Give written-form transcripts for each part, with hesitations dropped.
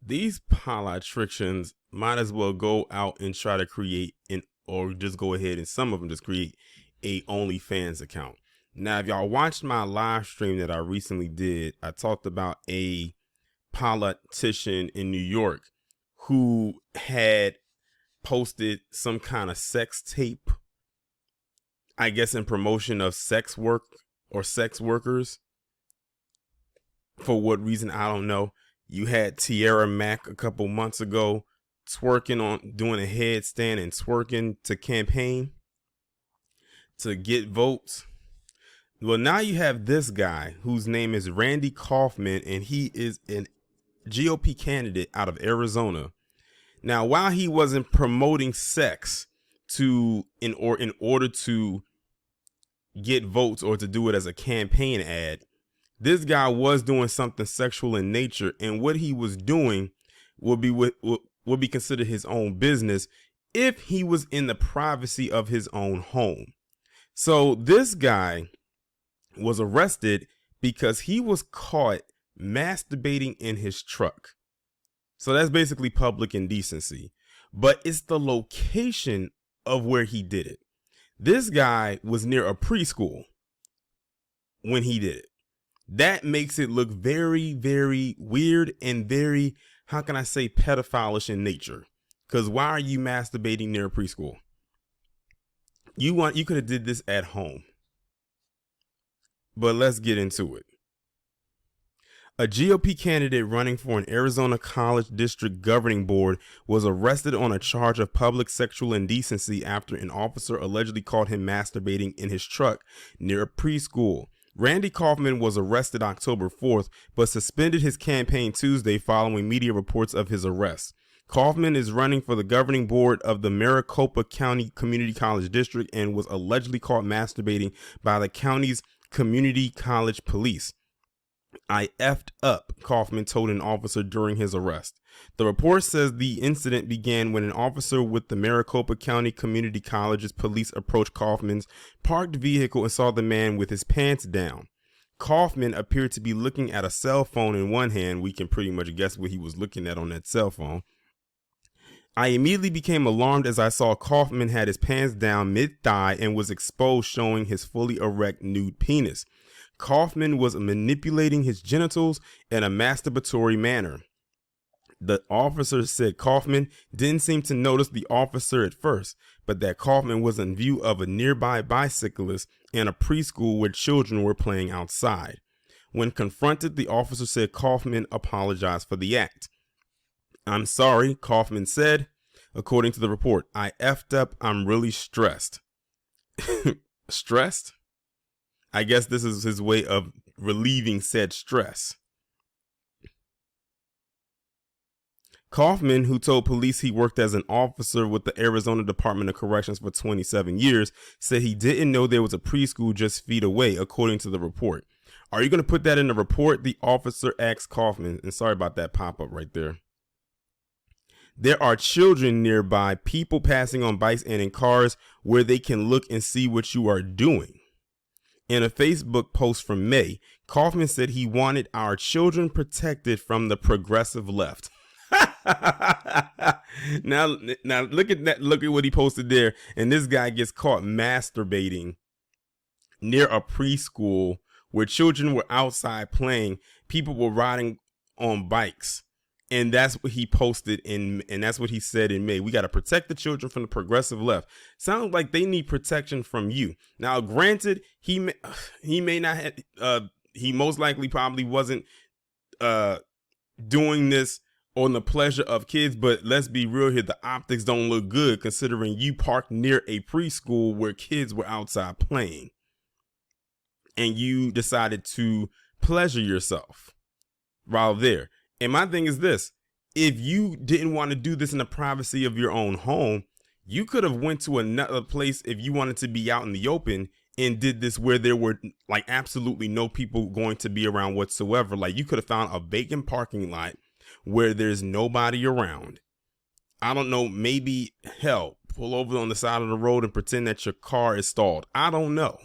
these PoLIETRICKians might as well go out and try to create or just go ahead and some of them just create a OnlyFans account. Now, if y'all watched my live stream that I recently did, I talked about a politician in New York who had posted some kind of sex tape, I guess in promotion of sex work or sex workers. For what reason, I don't know. You had Tierra Mack a couple months ago doing a headstand and twerking to campaign to get votes. Well, now you have this guy whose name is Randy Kaufman, and he is a GOP candidate out of Arizona. Now, while he wasn't promoting sex in order to get votes or to do it as a campaign ad, this guy was doing something sexual in nature, and what he was doing would be considered his own business if he was in the privacy of his own home. So this guy was arrested because he was caught masturbating in his truck. So that's basically public indecency, but it's the location of where he did it. This guy was near a preschool when he did it. That makes it look very, very weird and very, how can I say, pedophilish in nature. Because why are you masturbating near a preschool? You could have did this at home. But let's get into it. A GOP candidate running for an Arizona College District Governing Board was arrested on a charge of public sexual indecency after an officer allegedly caught him masturbating in his truck near a preschool. Randy Kaufman was arrested October 4th, but suspended his campaign Tuesday following media reports of his arrest. Kaufman is running for the governing board of the Maricopa County Community College District and was allegedly caught masturbating by the county's community college police. "I effed up," Kaufman told an officer during his arrest. The report says the incident began when an officer with the Maricopa County Community College's police approached Kaufman's parked vehicle and saw the man with his pants down. Kaufman appeared to be looking at a cell phone in one hand. We can pretty much guess what he was looking at on that cell phone. "I immediately became alarmed as I saw Kaufman had his pants down mid-thigh and was exposed, showing his fully erect nude penis. Kaufman was manipulating his genitals in a masturbatory manner." The officer said Kaufman didn't seem to notice the officer at first, but that Kaufman was in view of a nearby bicyclist and a preschool where children were playing outside. When confronted, the officer said Kaufman apologized for the act. "I'm sorry," Kaufman said. According to the report, "I effed up. I'm really stressed." Stressed? I guess this is his way of relieving said stress. Kaufman, who told police he worked as an officer with the Arizona Department of Corrections for 27 years, said he didn't know there was a preschool just feet away, according to the report. "Are you going to put that in the report?" the officer asked Kaufman. And sorry about that pop-up right there. "There are children nearby, people passing on bikes and in cars where they can look and see what you are doing." In a Facebook post from May, Kaufman said he wanted our children protected from the progressive left. Now look at that. Look at what he posted there. And this guy gets caught masturbating near a preschool where children were outside playing. People were riding on bikes. And that's what he posted and that's what he said in May. "We got to protect the children from the progressive left." Sounds like they need protection from you. Now, granted, he may not have, he most likely probably wasn't doing this on the pleasure of kids, but let's be real here. The optics don't look good considering you parked near a preschool where kids were outside playing and you decided to pleasure yourself while there. And my thing is this: if you didn't want to do this in the privacy of your own home, you could have went to another place if you wanted to be out in the open and did this where there were like absolutely no people going to be around whatsoever. Like you could have found a vacant parking lot where there's nobody around. I don't know, maybe hell, pull over on the side of the road and pretend that your car is stalled. I don't know.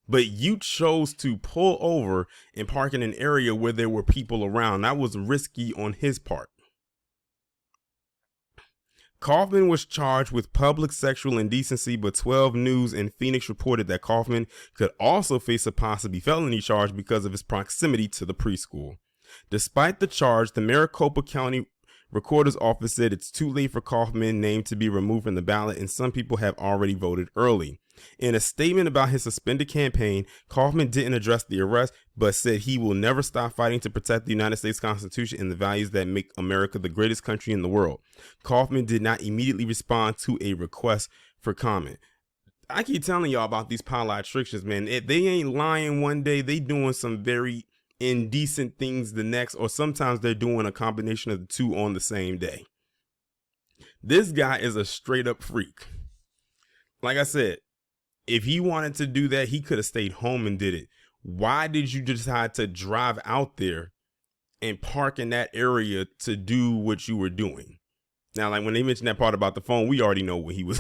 but you chose to pull over and park in an area where there were people around. That was risky on his part. Kaufman was charged with public sexual indecency, but 12 News in Phoenix reported that Kaufman could also face a possible felony charge because of his proximity to the preschool. Despite the charge, the Maricopa County Recorder's Office said it's too late for Kaufman's name to be removed from the ballot, and some people have already voted early. In a statement about his suspended campaign, Kaufman didn't address the arrest, but said he will never stop fighting to protect the United States Constitution and the values that make America the greatest country in the world. Kaufman did not immediately respond to a request for comment. I keep telling y'all about these PoLIETRICKians, man. If they ain't lying one day, they doing some very indecent things the next, or sometimes they're doing a combination of the two on the same day. This guy is a straight up freak. Like I said, if he wanted to do that, he could have stayed home and did it. Why did you decide to drive out there and park in that area to do what you were doing? Now, like when they mentioned that part about the phone, we already know what he was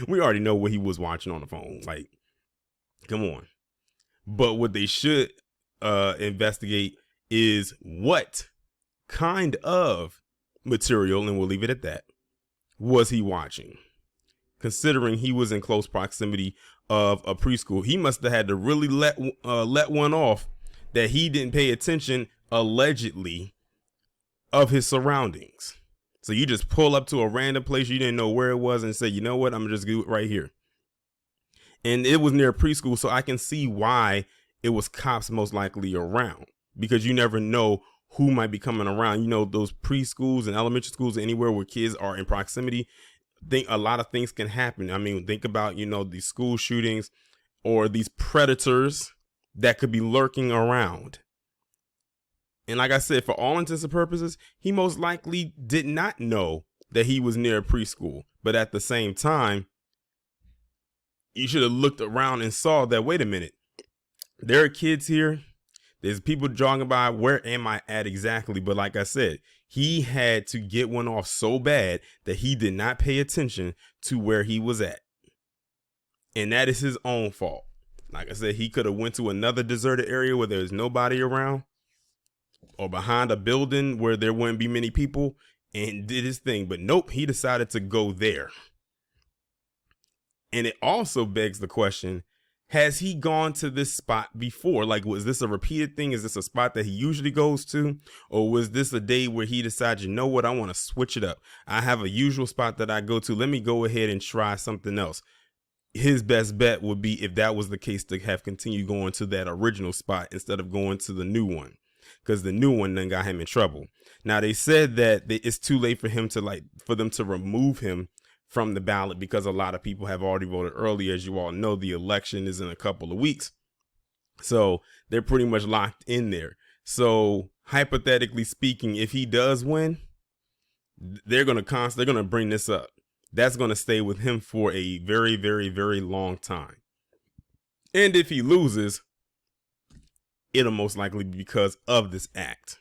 we already know what he was watching on the phone. Like, come on. But what they should investigate is what kind of material, and we'll leave it at that, was he watching? Considering he was in close proximity of a preschool, he must have had to really let one off that he didn't pay attention, allegedly, of his surroundings. So you just pull up to a random place you didn't know where it was and say, you know what, I'm gonna just do it right here. And it was near a preschool, so I can see why it was cops most likely around, because you never know who might be coming around. You know, those preschools and elementary schools, anywhere where kids are in proximity, think a lot of things can happen. I mean, think about, you know, these school shootings or these predators that could be lurking around. And like I said, for all intents and purposes, he most likely did not know that he was near a preschool. But at the same time, you should have looked around and saw that, wait a minute, there are kids here. There's people jogging by. Where am I at exactly? But like I said, he had to get one off so bad that he did not pay attention to where he was at. And that is his own fault. Like I said, he could have went to another deserted area where there's nobody around, or behind a building where there wouldn't be many people, and did his thing. But nope, he decided to go there. And it also begs the question, has he gone to this spot before? Like, was this a repeated thing? Is this a spot that he usually goes to? Or was this a day where he decided, you know what, I want to switch it up. I have a usual spot that I go to. Let me go ahead and try something else. His best bet would be, if that was the case, to have continued going to that original spot instead of going to the new one, because the new one then got him in trouble. Now, they said that it's too late for him to for them to remove him from the ballot, because a lot of people have already voted early. As you all know, the election is in a couple of weeks, so they're pretty much locked in there. So hypothetically speaking, if he does win, they're going to bring this up. That's going to stay with him for a very, very, very long time. And if he loses, it'll most likely be because of this act.